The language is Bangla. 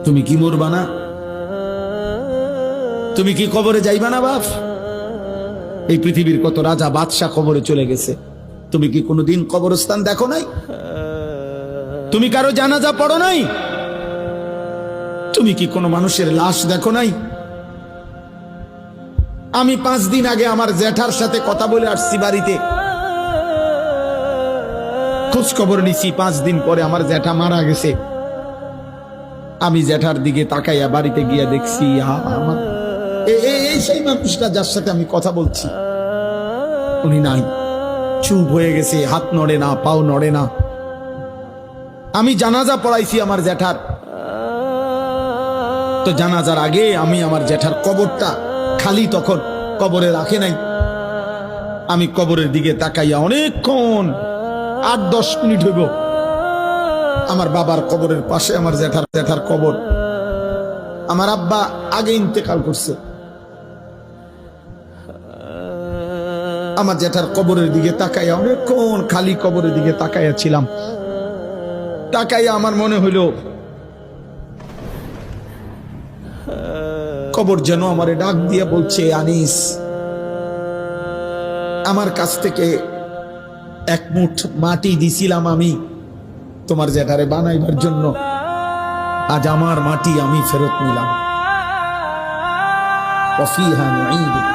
তুমি কি মরবা না? তুমি কি কবরে যাইবা না বাপ? এই পৃথিবীর কত রাজা বাদশাহ কবরে চলে গেছে, তুমি কি কোনোদিন কবরস্থান দেখো নাই? তুমি কারো জানাজা পড়ো নাই? তুমি কি কোনো মানুষের লাশ দেখো নাই? আমি 5 দিন আগে আমার জ্যাঠার সাথে কথা বলে আসছি, বাড়িতে খোঁজ খবর নিছি। 5 দিন পরে আমার জ্যাঠা মারা গেছে। আমি জ্যাঠার দিকে তাকাইয়া বাড়িতে গিয়া দেখছি আমার এই সেই মানুষটা যার সাথে আমি কথা বলছি, উনি নাই, চুপ হয়ে গেছে, হাত নড়ে না, পাও নড়ে না। আমি জানাজা পড়াইছি আমার জ্যাঠার, তো জানাজার আগে আমি আমার জ্যাঠার কবরটা খালি, তখন কবরে রাখে নাই। আমি কবরের দিকে তাকাইয়া অনেকক্ষণ 8-10 মিনিট হইব, আমার বাবার কবরের পাশে আমার জ্যাঠার কবর। আমার আব্বা আগে ইন্তেকাল করছে। আমার জ্যাঠার কবরের দিকে তাকাইয়া অনেকক্ষণ খালি কবরের দিকে তাকাইয়া ছিলাম। তাকাইয়া আমার মনে হইল কবর যেন আমারে ডাক দিয়ে বলছে, আনিস, আমার কাছ থেকে 1 মুঠ মাটি দিছিলাম আমি তোমার জ্যাঠারে বানাইবার জন্য, আজ আমার মাটি আমি ফেরত নিলাম। ওয়াফিহা নুঈদুক